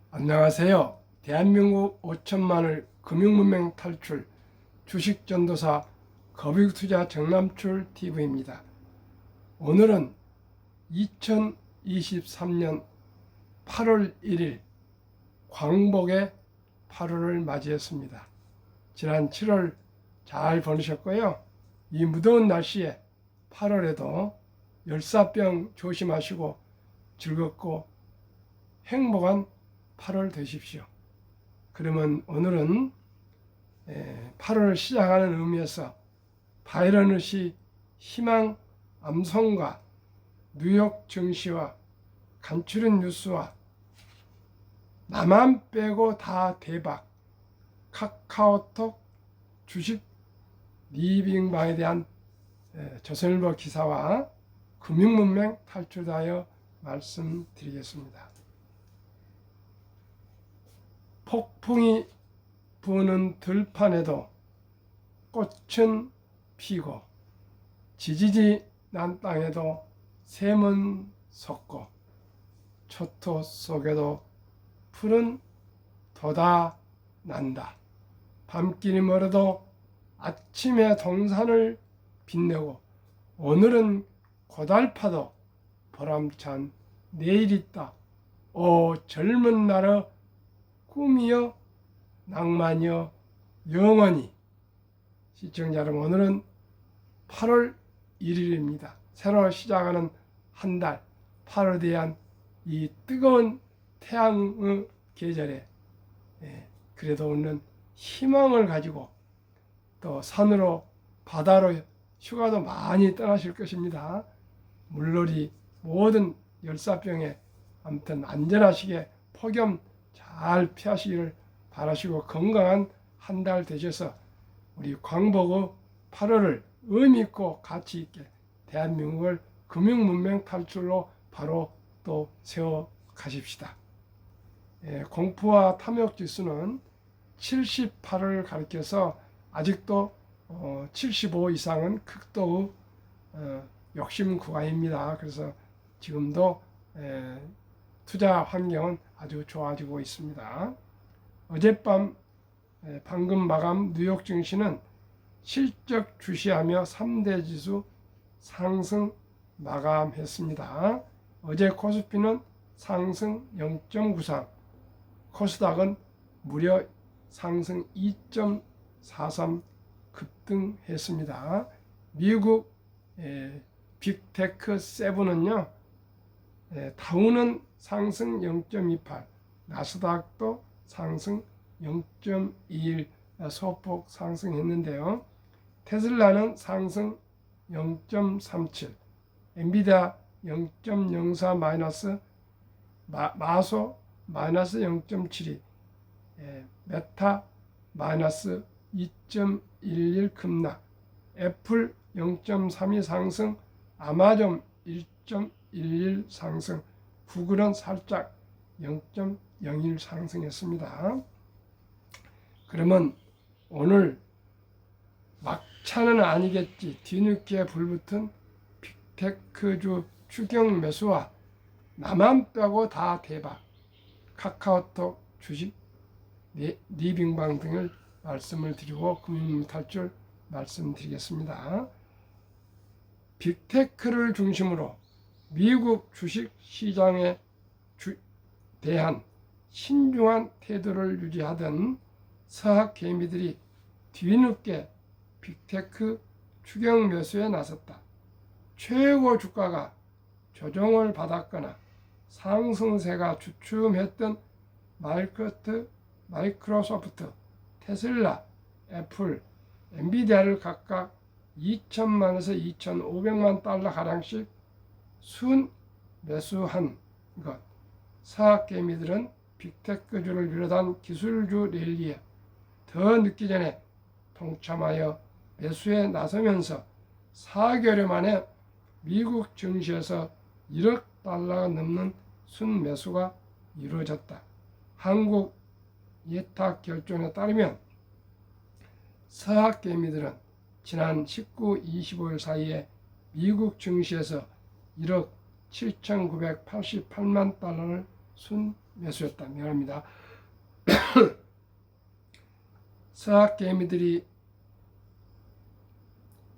안녕하세요. 대한민국 5천만을 금융문맹 탈출 주식전도사 거북투자 정남출 TV입니다. 오늘은 2023년 8월 1일 광복의 8월을 맞이했습니다. 지난 7월 잘 보내셨고요. 이 무더운 날씨에 8월에도 열사병 조심하시고 즐겁고 행복한 8월 되십시오. 그러면 오늘은 8월 시작하는 의미에서 바이러시 희망 암송과 뉴욕 증시와 간추린 뉴스와 나만 빼고 다 대박 카카오톡 주식 리빙방에 대한 조선일보 기사와 금융문맹 탈출하여 말씀드리겠습니다. 폭풍이 부는 들판에도 꽃은 피고 지지지 난 땅에도 샘은 솟고 초토 속에도 푸른 돋아난다. 밤길이 멀어도 아침에 동산을 빛내고 오늘은 고달파도 보람찬 내일 있다. 오 젊은 날의 꿈이여 낭만이여 영원히. 시청자 여러분, 오늘은 8월 1일입니다. 새로 시작하는 한 달, 8월에 대한 이 뜨거운 태양의 계절에 그래도 오늘 희망을 가지고 또 산으로 바다로 휴가도 많이 떠나실 것입니다. 물놀이 모든 열사병에 아무튼 안전하시게 폭염 잘 피하시기를 바라시고 건강한 한 달 되셔서 우리 광복의 8월을 의미있고 가치있게 대한민국을 금융문맹 탈출로 바로 또 세워 가십시다. 공포와 탐욕지수는 78을 가리켜서 아직도 75 이상은 극도의 욕심 구간입니다. 그래서 지금도 투자 환경은 아주 좋아지고 있습니다. 어젯밤 방금 마감 뉴욕 증시는 실적 주시하며 3대 지수 상승 마감했습니다. 어제 코스피는 상승 0.93, 코스닥은 무려 상승 2.43 급등했습니다. 미국 빅테크 7은요, 다우는 상승 0.28, 나스닥도 상승 0.21 소폭 상승했는데요. 테슬라는 상승 0.37, 엔비디아 0.04 마이너스, 마소 마이너스 0.72, 메타 마이너스 2.11 급락, 애플 0.32 상승, 아마존 1.11 상승, 구글은 살짝 0.01 상승했습니다. 그러면 오늘 막차는 아니겠지. 뒤늦게 불붙은 빅테크주 추경 매수와 나만 빼고 다 대박 카카오톡 주식 리빙방 등을 말씀을 드리고 금융 탈출 말씀드리겠습니다. 빅테크를 중심으로 미국 주식 시장에 대한 신중한 태도를 유지하던 서학 개미들이 뒤늦게 빅테크 추경 매수에 나섰다. 최고 주가가 조정을 받았거나 상승세가 주춤했던 마이크로소프트, 테슬라, 애플, 엔비디아를 각각 2천만에서 2,500만 달러 가량씩 순 매수한 것. 사학개미들은 빅테크주를 비롯한 기술주 랠리에 더 늦기 전에 동참하여 매수에 나서면서 4개월 만에 미국 증시에서 1억 달러가 넘는 순매수가 이루어졌다. 한국 예탁 결정에 따르면 서학개미들은 지난 19, 25일 사이에 미국 증시에서 1억 7,988만 달러를 순 매수했다. 미안합니다. 서학개미들이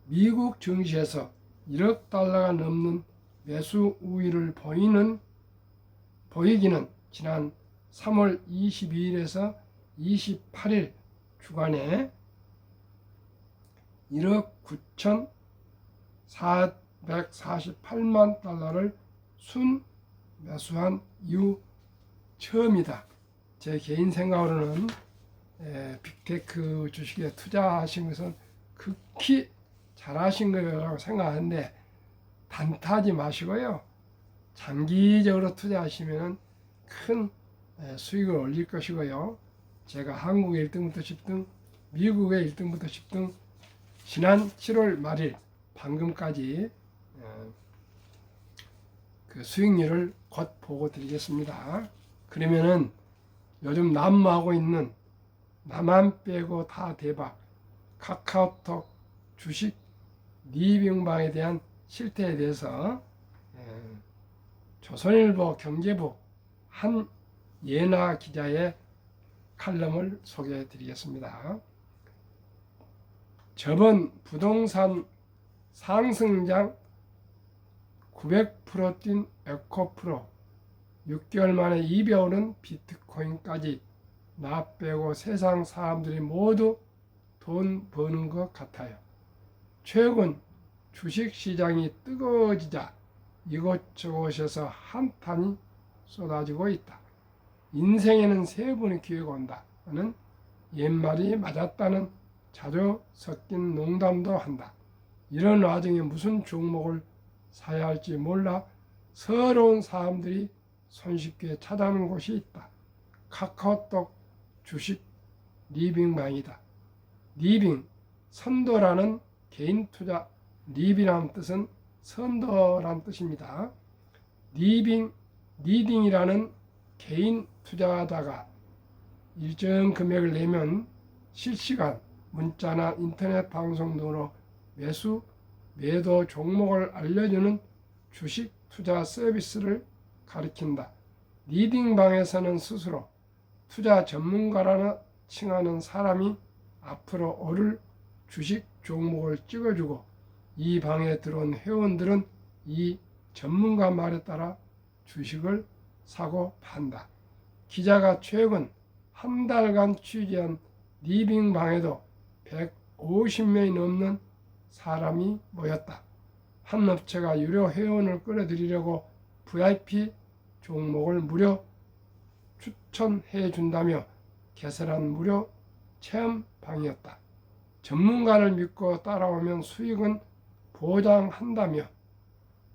미국 증시에서 1억 달러가 넘는 매수 우위를 보이기는 지난 3월 22일에서 28일 주간에 1억 9,448만 달러를 순 매수한 이후 처음이다. 제 개인 생각으로는 빅테크 주식에 투자하신 것은 극히 잘하신 거라고 생각하는데 단타하지 마시고요. 장기적으로 투자하시면 큰 수익을 올릴 것이고요. 제가 한국의 1등부터 10등, 미국의 1등부터 10등 지난 7월 말일 방금까지 그 수익률을 곧 보고 드리겠습니다. 그러면은 요즘 난무하고 있는 나만 빼고 다 대박 카카오톡 주식 리빙방에 대한 실태에 대해서 조선일보 경제부 한예나 기자의 칼럼을 소개해 드리겠습니다. 저번 부동산 상승장 900% 뛴 에코프로 6개월 만에 2배오른 비트코인까지 나 빼고 세상 사람들이 모두 돈 버는 것 같아요. 최근 주식시장이 뜨거워지자 이곳저곳에서 한탄이 쏟아지고 있다. 인생에는 세 번의 기회가 온다 는 옛말이 맞았다는 자주 섞인 농담도 한다. 이런 와중에 무슨 종목을 사야 할지 몰라 서러운 사람들이 손쉽게 찾아오는 곳이 있다. 카카오톡 주식 리빙방이다. 리빙, 선도라는 개인 투자, 리빙이라는 뜻은 선도라는 뜻입니다. 리딩이라는 개인 투자자가 일정 금액을 내면 실시간 문자나 인터넷 방송 등으로 매수, 매도 종목을 알려주는 주식 투자 서비스를 가리킨다. 리딩방에서는 스스로 투자 전문가라는 칭하는 사람이 앞으로 오를 주식 종목을 찍어주고 이 방에 들어온 회원들은 이 전문가 말에 따라 주식을 사고 판다. 기자가 최근 한 달간 취재한 리빙방에도 150명이 넘는 사람이 모였다. 한 업체가 유료 회원을 끌어들이려고 VIP 종목을 무료 추천해 준다며 개설한 무료 체험방이었다. 전문가를 믿고 따라오면 수익은 보장한다며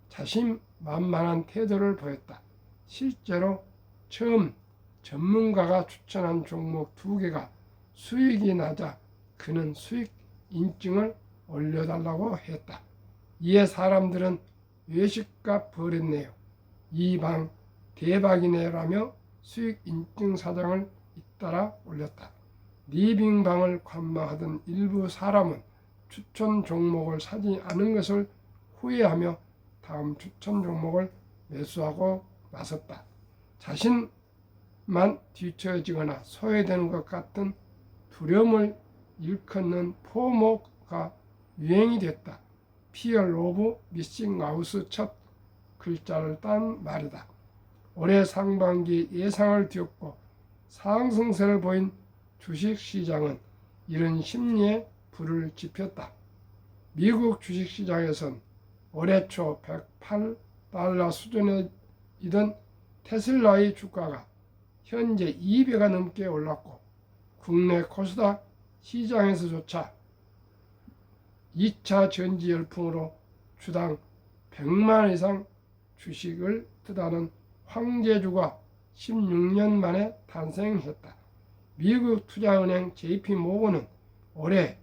자신만만한 태도를 보였다. 실제로 처음 전문가가 추천한 종목 2개가 수익이 낮아 그는 수익 인증을 올려달라고 했다. 이에 사람들은 외식값 버렸네요. 이 방 대박이네라며 수익 인증 사장을 잇따라 올렸다. 리빙방을 관망하던 일부 사람은 추천 종목을 사지 않은 것을 후회하며 다음 추천 종목을 매수하고 나섰다. 자신만 뒤처지거나 소외되는 것 같은 두려움을 일컫는 포모가 유행이 됐다. Fear of Missing Out's 첫 글자를 딴 말이다. 올해 상반기 예상을 뒤엎고 상승세를 보인 주식시장은 이런 심리에 불을 지폈다. 미국 주식시장에선 올해 초 108달러 수준이던 테슬라의 주가가 현재 2배가 넘게 올랐고 국내 코스닥 시장에서조차 2차 전지 열풍으로 주당 100만 이상 주식을 뜻하는 황제주가 16년 만에 탄생했다. 미국 투자은행 JP모건은 올해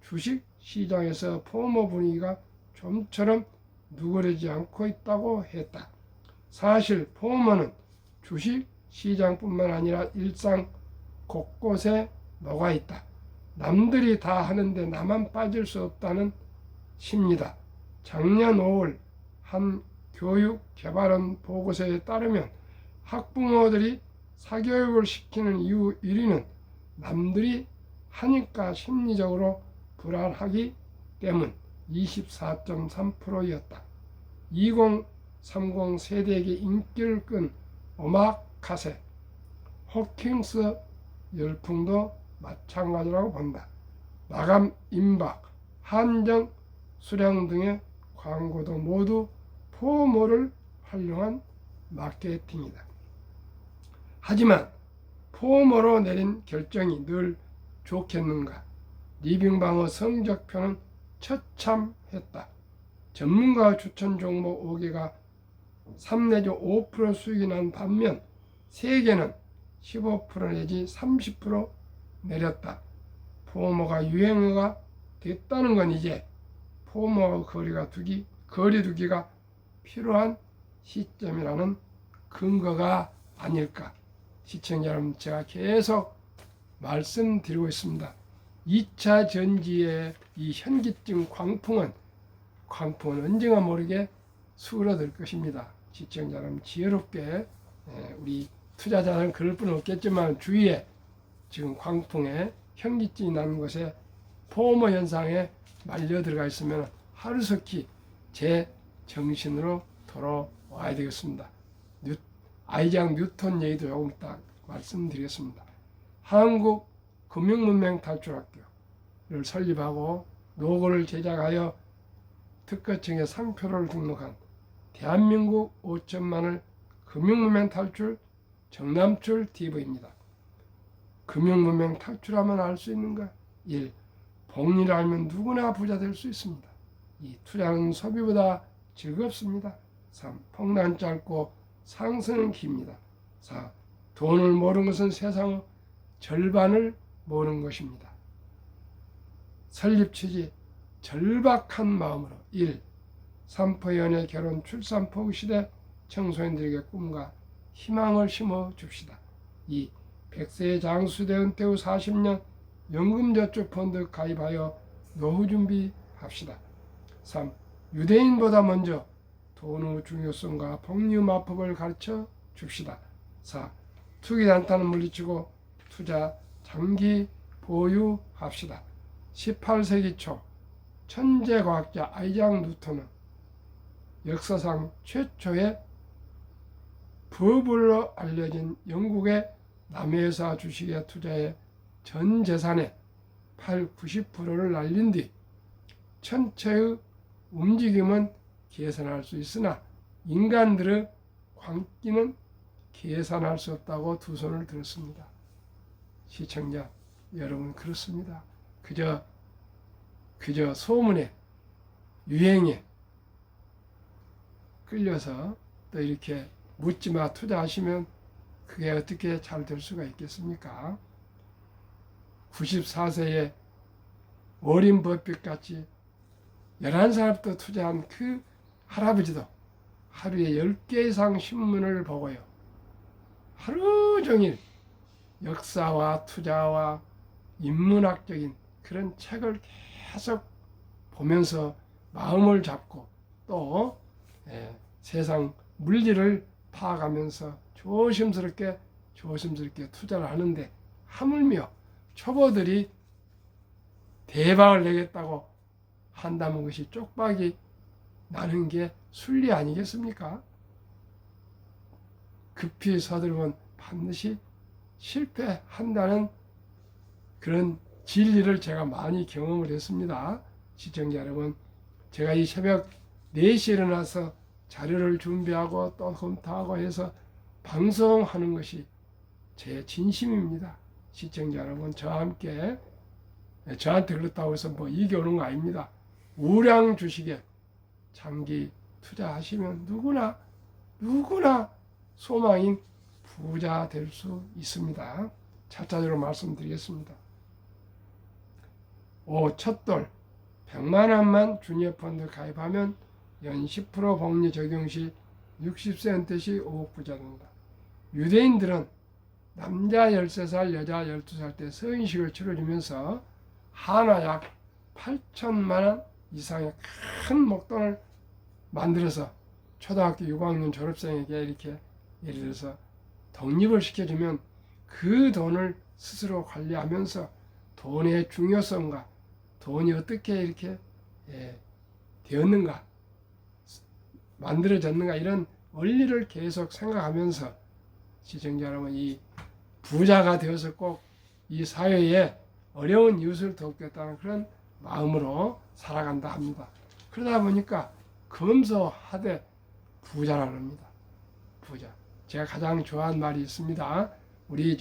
주식 시장에서 포모 분위기가 좀처럼 누그러지지 않고 있다고 했다. 사실 포모는 주식 시장뿐만 아니라 일상 곳곳에 녹아 있다. 남들이 다 하는데 나만 빠질 수 없다는 심리다. 작년 5월 한 교육개발원 보고서에 따르면 학부모들이 사교육을 시키는 이유 1위는 남들이 하니까 심리적으로 불안하기 때문 24.3%였다. 2030 세대에게 인기를 끈 오마카세, 호킹스 열풍도 마찬가지라고 본다. 마감 임박, 한정 수량 등의 광고도 모두 포모를 활용한 마케팅이다. 하지만 포모로 내린 결정이 늘 좋겠는가? 리빙방어 성적표는 처참했다. 전문가 추천 종목 5개가 3 내지 5% 수익이 난 반면 3개는 15% 내지 30% 내렸다. 포모가 유행어가 됐다는 건 이제 포모와 거리두기가 필요한 시점이라는 근거가 아닐까. 시청자 여러분, 제가 계속 말씀드리고 있습니다. 2차 전지의 이 현기증 광풍은 언젠가 모르게 수그러들 것입니다. 시청자 여러분, 지혜롭게 우리 투자자는 그럴 뿐 없겠지만 주위에 지금 광풍에 현기증이 나는 것에 포모 현상에 말려 들어가 있으면 하루속히 제 정신으로 돌아와야 되겠습니다. 아이작 뉴턴 얘기도 조금 딱 말씀드리겠습니다. 한국금융문맹탈출학교를 설립하고 노고를 제작하여 특허청에 상표를 등록한 대한민국 5천만을 금융문맹 탈출 정남출 TV입니다. 금융문맹 탈출하면 알 수 있는가? 1. 복리를 알면 누구나 부자 될 수 있습니다. 2. 투자는 소비보다 즐겁습니다. 3. 폭락은 짧고 상승은 깁니다. 4. 돈을 모르는 것은 세상의 절반을 모르는 것입니다. 설립 취지 절박한 마음으로 1. 산포 연애 결혼 출산 포기 시대 청소년들에게 꿈과 희망을 심어줍시다. 2. 100세의 장수대 은퇴 후 40년 연금저축펀드 가입하여 노후 준비합시다. 3. 유대인보다 먼저 돈의 중요성과 복리마법을 가르쳐 줍시다. 4. 투기 단타는 물리치고 투자 장기 보유합시다. 18세기 초 천재 과학자 아이작 뉴턴은 역사상 최초의 버블로 알려진 영국의 남해사 주식에 투자해 전 재산의 80~90%를 날린 뒤 천체의 움직임은 계산할 수 있으나 인간들의 광기는 계산할 수 없다고 두 손을 들었습니다. 시청자 여러분, 그렇습니다. 그저 소문에 유행에 끌려서 또 이렇게 묻지마 투자하시면 그게 어떻게 잘 될 수가 있겠습니까? 94세에 워린 버핏같이 11살부터 투자한 그 할아버지도 하루에 10개 이상 신문을 보고요. 하루 종일 역사와 투자와 인문학적인 그런 책을 계속 보면서 마음을 잡고 또 세상 물리를 파악하면서 조심스럽게 투자를 하는데, 하물며 초보들이 대박을 내겠다고 한다면 그것이 쪽박이 나는 게 순리 아니겠습니까? 급히 서두르면 반드시 실패한다는 그런 진리를 제가 많이 경험을 했습니다. 시청자 여러분, 제가 이 새벽 4시에 일어나서 자료를 준비하고 또 검토하고 해서 방송하는 것이 제 진심입니다. 시청자 여러분, 저와 함께, 저한테 그렇다고 해서 뭐 이겨오는 거 아닙니다. 우량 주식에 장기 투자하시면 누구나 소망인 부자 될 수 있습니다. 차차적으로 말씀드리겠습니다. 5. 첫돌 100만 원만 주니어 펀드 가입하면 연 10% 복리 적용 시 60세 은퇴 시 5억 부자 된다. 유대인들은 남자 13살, 여자 12살 때 서인식을 치러주면서 하나 약 8천만 원 이상의 큰 목돈을 만들어서 초등학교 6학년 졸업생에게 이렇게 예를 들어서 독립을 시켜주면 그 돈을 스스로 관리하면서 돈의 중요성과 돈이 어떻게 이렇게 되었는가, 만들어졌는가, 이런 원리를 계속 생각하면서 시청자 여러분, 이 부자가 되어서 꼭 이 사회에 어려운 이웃을 돕겠다는 그런 마음으로 살아간다 합니다. 그러다 보니까 검소하되 부자라는 겁니다. 부자. 제가 가장 좋아하는 말이 있습니다. 우리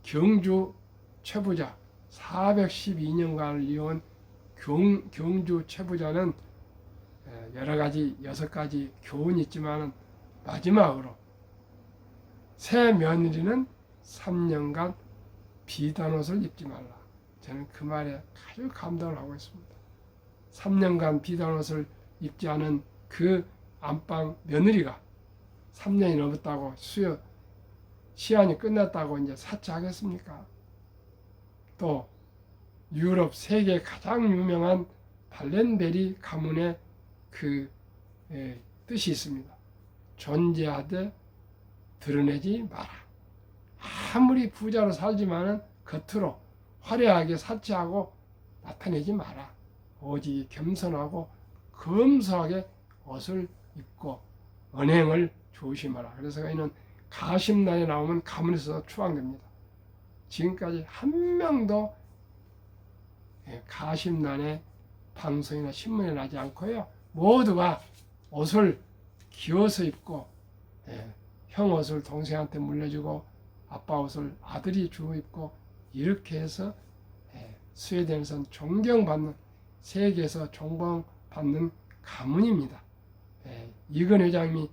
경주 최부자, 412년간을 이어온 경주 최부자는 여러 가지 6가지 교훈이 있지만 마지막으로 새 며느리는 3년간 비단 옷을 입지 말라. 저는 그 말에 아주 감동을 하고 있습니다. 3년간 비단 옷을 입지 않은 그 안방 며느리가 3년이 넘었다고 시한이 끝났다고 이제 사치하겠습니까? 또 유럽 세계 가장 유명한 발렌베리 가문의 그 뜻이 있습니다. 존재하되 드러내지 마라. 아무리 부자로 살지만은 겉으로 화려하게 사치하고 나타내지 마라. 오직 겸손하고 검소하게 옷을 입고 언행을 조심하라. 그래서 이는 가심란에 나오면 가문에서 추앙됩니다. 지금까지 한 명도 가심란에 방송이나 신문에 나지 않고요. 모두가 옷을 기어서 입고 형 옷을 동생한테 물려주고 아빠 옷을 아들이 주워 입고 이렇게 해서 스웨덴에서는 존경받는, 세계에서 존경받는 가문입니다. 이근 회장님이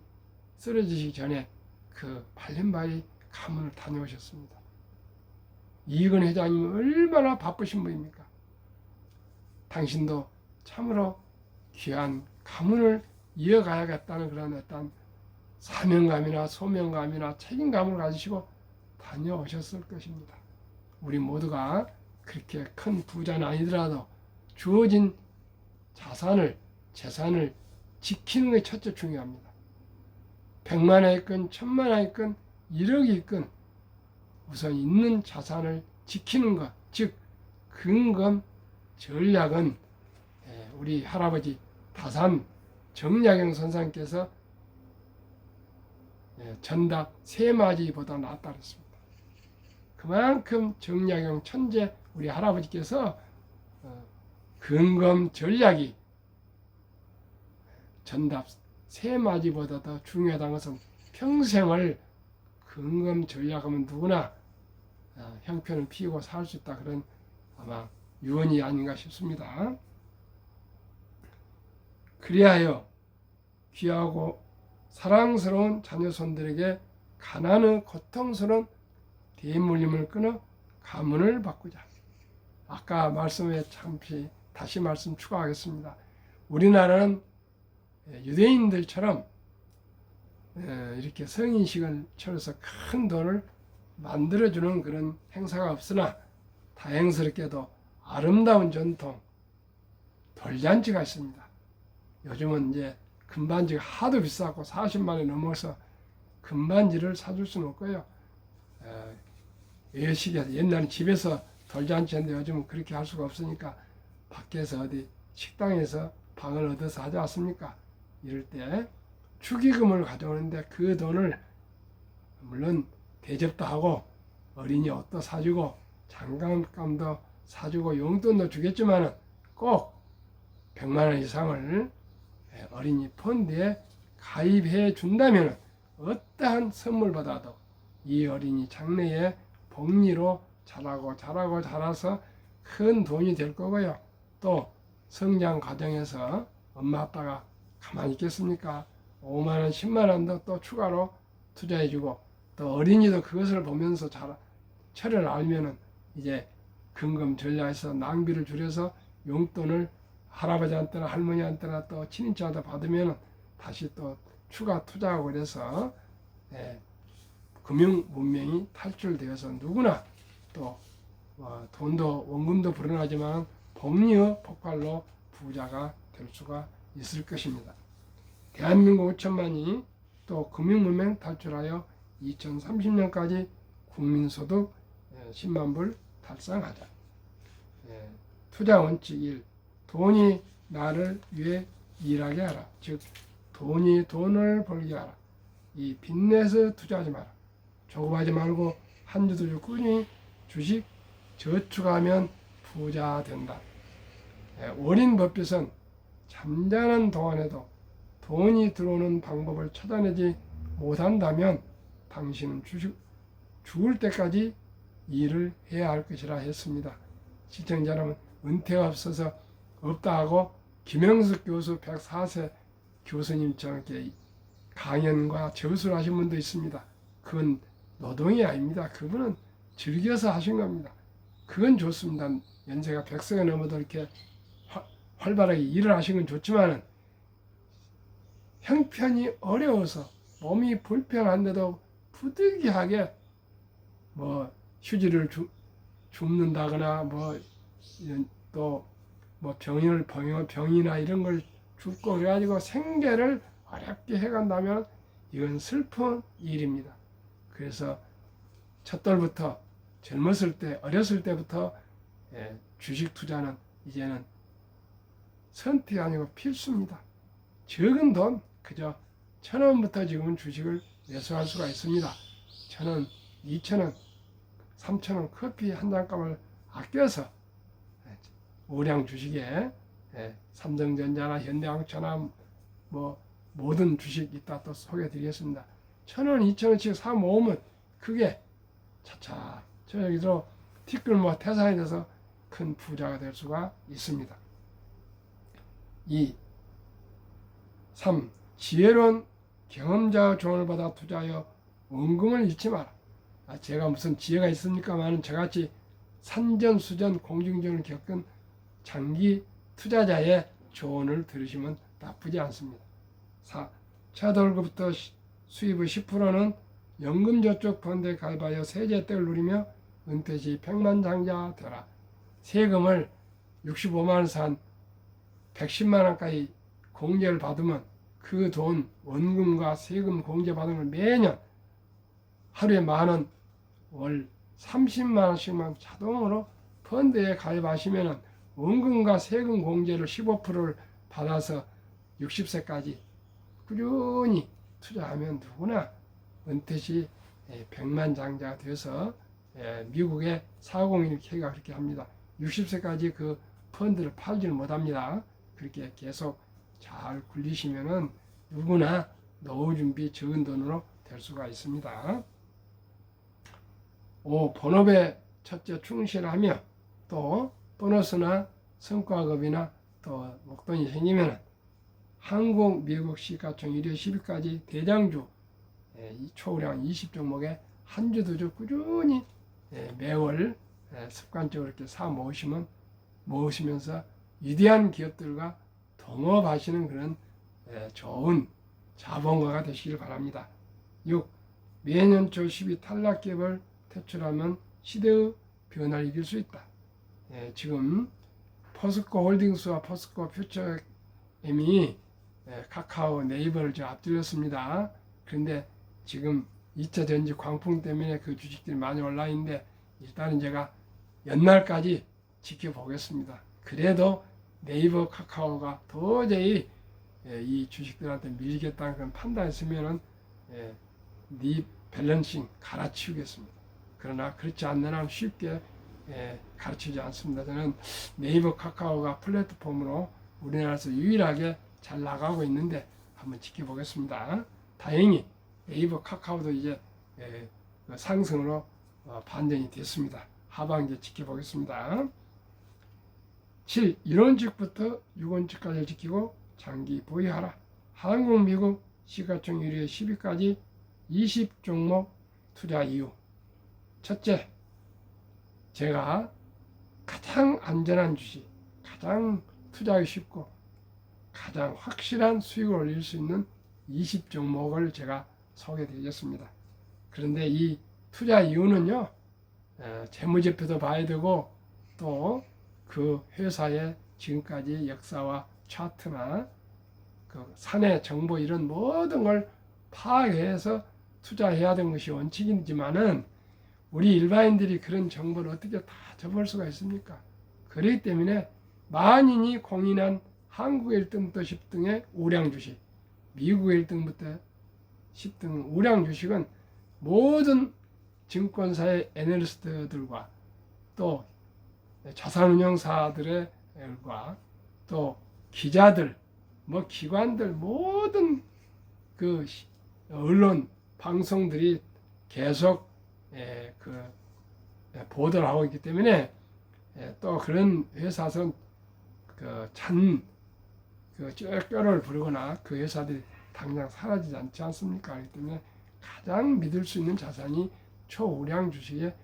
쓰러지기 전에 그 발렌바리 가문을 다녀오셨습니다. 이근 회장님은 얼마나 바쁘신 분입니까? 당신도 참으로 귀한 가문을 이어가야겠다는 그런 어떤 사명감이나 소명감이나 책임감을 가지시고 다녀오셨을 것입니다. 우리 모두가 그렇게 큰 부자는 아니더라도 주어진 재산을 지키는 것이 첫째 중요합니다. 100만 원 있건 1000만 원 있건 1억이 있건 우선 있는 자산을 지키는 것, 즉 근검 전략은 우리 할아버지 다산 정약용 선생께서 전답 세마지보다 낫다 그랬습니다. 그만큼 정약용 천재 우리 할아버지께서 근검 전략이 전답 세마지보다 더 중요하다는 것은 평생을 근검 전략하면 누구나 형편을 피우고 살 수 있다, 그런 아마 유언이 아닌가 싶습니다. 그리하여 귀하고 사랑스러운 자녀손들에게 가난의 고통스러운 대물림을 끊어 가문을 바꾸자. 아까 말씀에 잠시 다시 말씀 추가하겠습니다. 우리나라는 유대인들처럼 이렇게 성인식을 차려서 큰 돈을 만들어주는 그런 행사가 없으나 다행스럽게도 아름다운 전통 돌잔치가 있습니다. 요즘은 이제 금반지가 하도 비싸고 40만 원이 넘어서 금반지를 사줄 수는 없고요. 예식에서 옛날에 집에서 돌잔치 했는데 요즘은 그렇게 할 수가 없으니까 밖에서 어디 식당에서 방을 얻어서 하지 않습니까? 이럴 때 축의금을 가져오는데 그 돈을 물론 대접도 하고 어린이 옷도 사주고 장난감도 사주고 용돈도 주겠지만 꼭 100만 원 이상을 어린이 펀드에 가입해 준다면 어떠한 선물보다도 이 어린이 장래에 복리로 자라서 큰 돈이 될 거고요. 또 성장 과정에서 엄마 아빠가 가만히 있겠습니까? 5만 원, 10만 원도 또 추가로 투자해 주고 또 어린이도 그것을 보면서 철을 알면은 이제 근검 전략에서 낭비를 줄여서 용돈을 할아버지한테나 할머니한테나 또 친인척한테 받으면 다시 또 추가 투자하고 그래서 금융 문명이 탈출되어서 누구나 또 돈도 원금도 불어나지만 복리의 폭발로 부자가 될 수가 있을 것입니다. 대한민국 5천만이 또 금융 문명 탈출하여 2030년까지 국민소득 10만 불 달성하자. 투자 원칙 1. 돈이 나를 위해 일하게 하라. 즉 돈이 돈을 벌게 하라. 이 빚내서 투자하지 마라. 조급하지 말고 한두 주 꾸준히 주식 저축하면 부자 된다. 월인 버핏은 잠자는 동안에도 돈이 들어오는 방법을 찾아내지 못한다면 당신은 죽을 때까지 일을 해야 할 것이라 했습니다. 시청자 여러분, 은퇴가 없어서 없다 하고 김영숙 교수 104세 교수님처럼 이렇게 강연과 저술을 하신 분도 있습니다. 그건 노동이 아닙니다. 그분은 즐겨서 하신 겁니다. 그건 좋습니다. 연세가 100세가 넘어도 이렇게 활발하게 일을 하신 건 좋지만 형편이 어려워서 몸이 불편한데도 부득이하게 뭐 휴지를 줍는다거나 병이나 이런 걸 줍고 그래가지고 생계를 어렵게 해간다면 이건 슬픈 일입니다. 그래서 첫돌부터 어렸을 때부터 주식 투자는 이제는 선택이 아니고 필수입니다. 적은 돈, 그저 1,000원부터 지금은 주식을 매수할 수가 있습니다. 1,000원, 2,000원, 3,000원 커피 한 잔값을 아껴서 우량 주식에 삼성전자나 현대항차나 모든 주식 이따 또 소개해드리겠습니다. 1,000원, 2,000원씩 사 모으면 그게 차차 저기서 티끌 태산이 돼서 큰 부자가 될 수가 있습니다. 2. 3. 지혜로운 경험자의 조언을 받아 투자하여 원금을 잃지 마라. 제가 무슨 지혜가 있습니까만은 저같이 산전수전 공중전을 겪은 장기 투자자의 조언을 들으시면 나쁘지 않습니다. 4. 첫 월급부터 수입의 10%는 연금저축 펀드에 가입하여 세제 혜택을 누리며 은퇴 시 백만장자 되라. 세금을 65만 원 산 110만 원까지 공제를 받으면 그 돈 원금과 세금 공제 받은 걸 매년 하루에 10,000원, 월 30만 원씩만 자동으로 펀드에 가입하시면 원금과 세금 공제를 15%를 받아서 60세까지 꾸준히 투자하면 누구나 은퇴 시 백만장자가 돼서 미국의 401k가 그렇게 합니다. 60세까지 그 펀드를 팔지를 못합니다. 그렇게 계속 잘 굴리시면은 누구나 노후 준비 적은 돈으로 될 수가 있습니다. 5. 본업에 첫째 충실하며 또 보너스나 성과급이나 또 목돈이 생기면 한국, 미국 시가총 1회 10위까지 대장주 초우량 20종목에 한 주, 두 주 꾸준히 매월 습관적으로 이렇게 사 모으시면서 위대한 기업들과 동업하시는 그런 좋은 자본가가 되시길 바랍니다. 6. 매년 초 10위 탈락기업을 퇴출하면 시대의 변화를 이길 수 있다. 지금 포스코 홀딩스와 포스코 퓨처엠이 카카오, 네이버를 앞질렀습니다. 그런데 지금 2차 전지 광풍 때문에 그 주식들이 많이 올라 있는데 일단은 제가 연말까지 지켜보겠습니다. 그래도 네이버, 카카오가 도저히 이 주식들한테 밀리겠다는 그런 판단했으면은 리밸런싱 갈아치우겠습니다. 그러나 그렇지 않는 한 쉽게 가르치지 않습니다. 저는 네이버, 카카오가 플랫폼으로 우리나라에서 유일하게 잘 나가고 있는데 한번 지켜보겠습니다. 다행히 네이버, 카카오도 이제 상승으로 반전이 됐습니다. 하반기 지켜보겠습니다. 7. 1원칙부터 6원칙까지 지키고 장기 보유하라. 한국, 미국 시가총 1위에 10위까지 20종목 투자 이유. 첫째, 제가 가장 안전한 주식, 가장 투자하기 쉽고 가장 확실한 수익을 올릴 수 있는 20종목을 제가 소개드리겠습니다. 그런데 이 투자 이유는요, 재무제표도 봐야 되고 또 그 회사의 지금까지 역사와 차트나 그 사내 정보 이런 모든 걸 파악해서 투자해야 되는 것이 원칙이지만은 우리 일반인들이 그런 정보를 어떻게 다 접할 수가 있습니까? 그렇기 때문에 만인이 공인한 한국 1등부터 10등의 우량 주식, 미국 1등부터 10등 우량 주식은 모든 증권사의 애널리스트들과 또 자산운용사들과 또 기자들, 뭐 기관들 모든 그 언론 방송들이 계속 보도를 하고 있기 때문에 또 그런 회사에서는 뼈를 부르거나 그 회사들이 당장 사라지지 않지 않습니까? 그렇기 때문에 가장 믿을 수 있는 자산이 초우량 주식에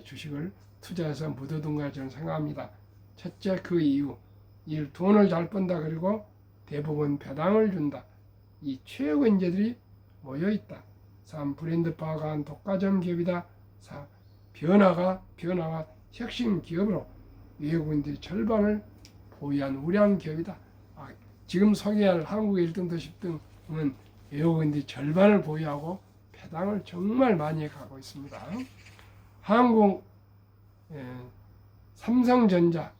주식을 투자해서 묻어둔 가 저는 생각합니다. 첫째, 그 이유, 돈을 잘 번다. 그리고 대부분 배당을 준다. 이 최고 인재들이 모여 있다. 3. 브랜드 파악한 독과점 기업이다. 4. 변화가 혁신 기업으로 외국인들이 절반을 보유한 우량 기업이다. 지금 소개할 한국의 1등부터 10등은 외국인들이 절반을 보유하고 배당을 정말 많이 가고 있습니다. 한국 삼성전자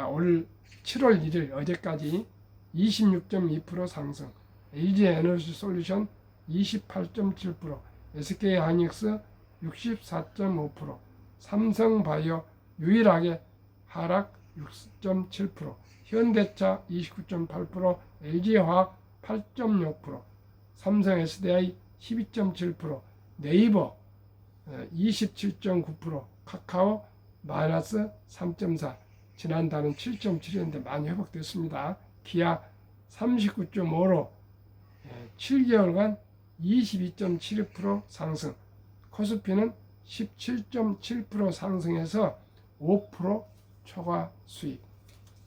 올 7월 1일 어제까지 26.2% 상승, LG에너지솔루션 28.7%, SK하이닉스 64.5%, 삼성바이오 유일하게 하락 6.7%, 현대차 29.8%, LG화학 8.6%, 삼성 SDI 12.7%, 네이버 27.9%, 카카오 마이너스 3.4%, 지난달은 7.7이었는데 많이 회복됐습니다. 기아 39.5로 7개월간 22.72% 상승, 코스피는 17.7% 상승해서 5% 초과 수익,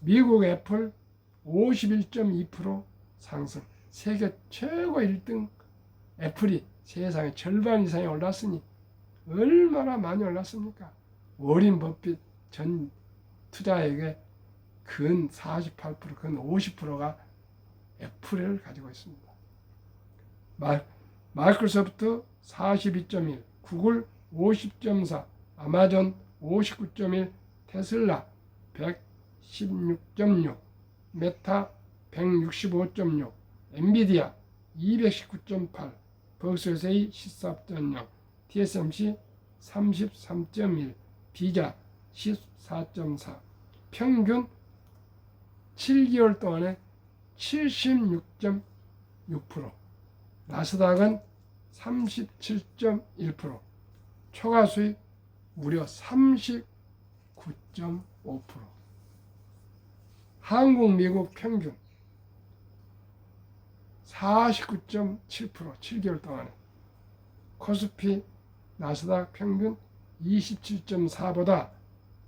미국 애플 51.2% 상승, 세계 최고 1등 애플이 세상의 절반 이상이 올랐으니 얼마나 많이 올랐습니까? 워린 버핏 전 투자액의 근 48%, 근 50%가 애플을 가지고 있습니다. 마이크로소프트 42.1, 구글 50.4, 아마존 59.1, 테슬라 116.6, 메타 165.6, 엔비디아 219.8, 버크셔세이 14.0, TSMC 33.1, 비자 14.4, 평균 7개월 동안에 76.6%, 나스닥은 37.1%, 초과 수익 무려 39.5%, 한국, 미국 평균 49.7%, 7개월 동안에, 코스피, 나스닥 평균 27.4보다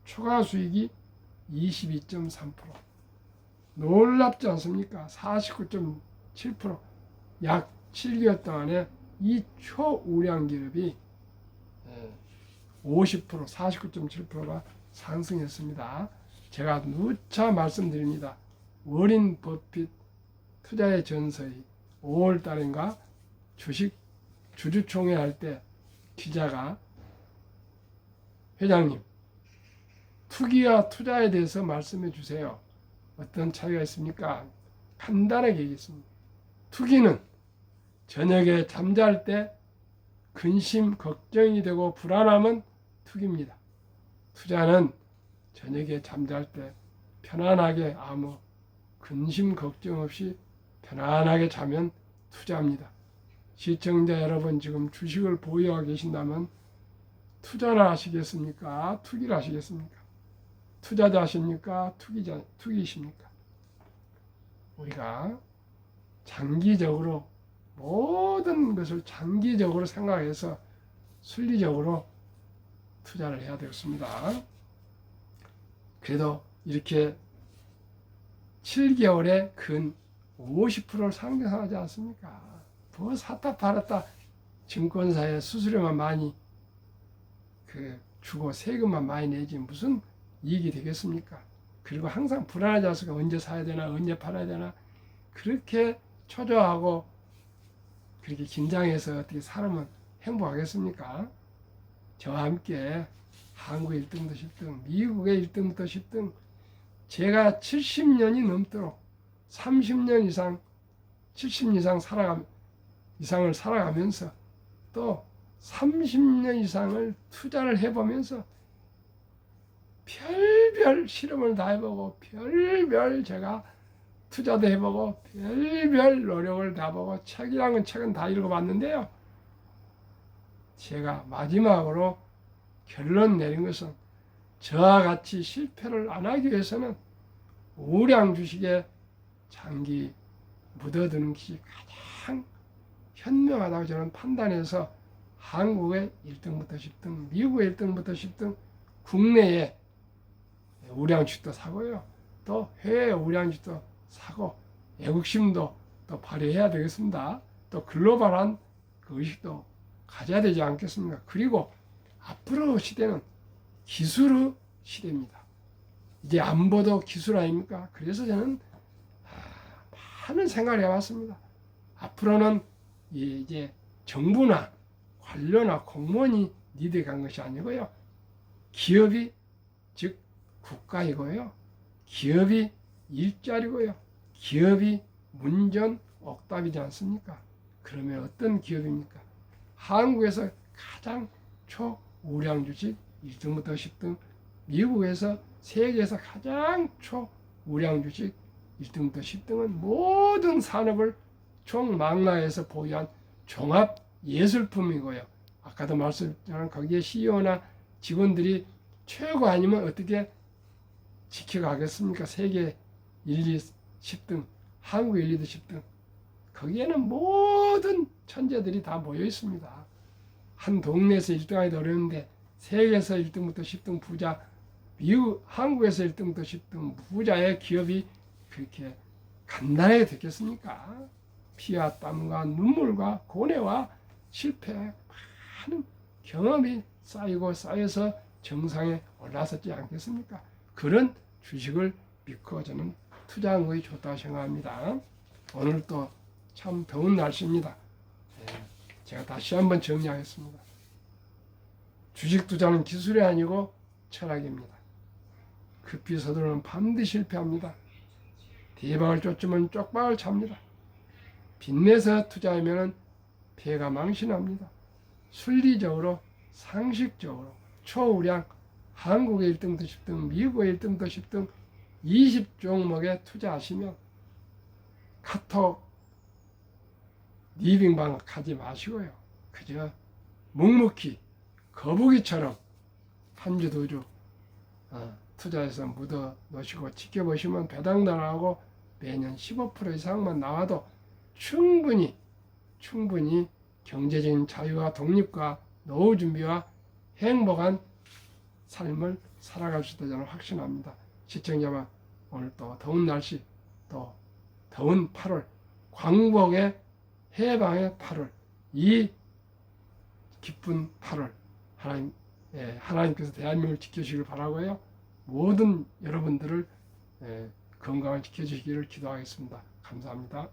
초과 수익이 22.3%. 놀랍지 않습니까? 49.7%, 약 7개월 동안에 이 초우량 기업이 50%, 49.7%가 상승했습니다. 제가 누차 말씀드립니다. 워린 버핏 투자의 전서의 5월 달인가 주식 주주총회 할 때 기자가, 회장님, 투기와 투자에 대해서 말씀해 주세요. 어떤 차이가 있습니까? 간단하게 얘기했습니다. 투기는 저녁에 잠잘 때 근심, 걱정이 되고 불안하면 투기입니다. 투자는 저녁에 잠잘 때 편안하게 아무 근심, 걱정 없이 편안하게 자면 투자합니다. 시청자 여러분, 지금 주식을 보유하고 계신다면 투자를 하시겠습니까? 투기를 하시겠습니까? 투자자십니까? 투기이십니까? 우리가 장기적으로 모든 것을 장기적으로 생각해서 순리적으로 투자를 해야 되겠습니다. 그래도 이렇게 7개월에 근 50%를 상승하지 않습니까? 뭐 샀다 팔았다 증권사에 수수료만 많이 주고 세금만 많이 내지 무슨 이익이 되겠습니까? 그리고 항상 불안하지 않습니까? 언제 사야 되나, 언제 팔아야 되나, 그렇게 초조하고 그렇게 긴장해서 어떻게 살면 행복하겠습니까? 저와 함께 한국의 1등부터 10등, 미국의 1등부터 10등, 제가 70년이 넘도록 30년 이상, 70년 이상을 살아가면서 또 30년 이상을 투자를 해보면서 별별 실험을 다 해보고 별별 제가 투자도 해보고 별별 노력을 다 보고 책은 다 읽어봤는데요. 제가 마지막으로 결론 내린 것은 저와 같이 실패를 안 하기 위해서는 우량 주식에 장기 묻어두는 것이 가장 현명하다고 저는 판단해서 한국의 1등부터 10등, 미국의 1등부터 10등, 국내에 우량주식도 사고요. 또 해외 우량주식도 사고 애국심도 또 발휘해야 되겠습니다. 또 글로벌한 그 의식도 가져야 되지 않겠습니까? 그리고 앞으로 시대는 기술의 시대입니다. 이제 안보도 기술 아닙니까? 그래서 저는 많은 생각을 해왔습니다. 앞으로는 이제 정부나 관료나 공무원이 리드해 간 것이 아니고요. 기업이 즉 국가이고요. 기업이 일자리고요. 기업이 문전옥답이지 않습니까? 그러면 어떤 기업입니까? 한국에서 가장 초우량 주식 1등부터 10등, 미국에서 세계에서 가장 초우량 주식 1등부터 10등은 모든 산업을 총망라해서 보유한 종합 예술품이고요. 아까도 말씀드렸지만 거기에 CEO나 직원들이 최고 아니면 어떻게 지켜가겠습니까? 세계 1, 2, 10등, 한국 1, 2, 10등. 거기에는 모든 천재들이 다 모여 있습니다. 한 동네에서 1등하기도 어려운데 세계에서 1등부터 10등 부자, 한국에서 1등부터 10등 부자의 기업이 그렇게 간단하게 됐겠습니까? 피와 땀과 눈물과 고뇌와 실패, 많은 경험이 쌓여서 정상에 올라섰지 않겠습니까? 그런 주식을 믿고 저는 투자한 것이 좋다고 생각합니다. 오늘 또 참 더운 날씨입니다. 제가 다시 한번 정리하겠습니다. 주식 투자는 기술이 아니고 철학입니다. 급히 서두르면 반드시 실패합니다. 대박을 쫓으면 쪽박을 찹니다. 빚내서 투자하면 배가 망신합니다. 순리적으로 상식적으로 초우량 한국의 1등부터 10등, 미국의 1등부터 10등 20종목에 투자하시면 카톡 리빙방 가지 마시고요. 그저 묵묵히 거북이처럼 한 주, 두 주 투자해서 묻어 놓으시고 지켜보시면 배당도 나오고 매년 15% 이상만 나와도 충분히 경제적인 자유와 독립과 노후 준비와 행복한 삶을 살아갈 수 있다 저는 확신합니다. 시청자만 오늘 또 더운 날씨 또 더운 8월 광복의 해방의 8월 이 기쁜 8월 하나님께서 대한민국을 지켜주시길 바라고요. 모든 여러분들을 건강을 지켜주시기를 기도하겠습니다. 감사합니다.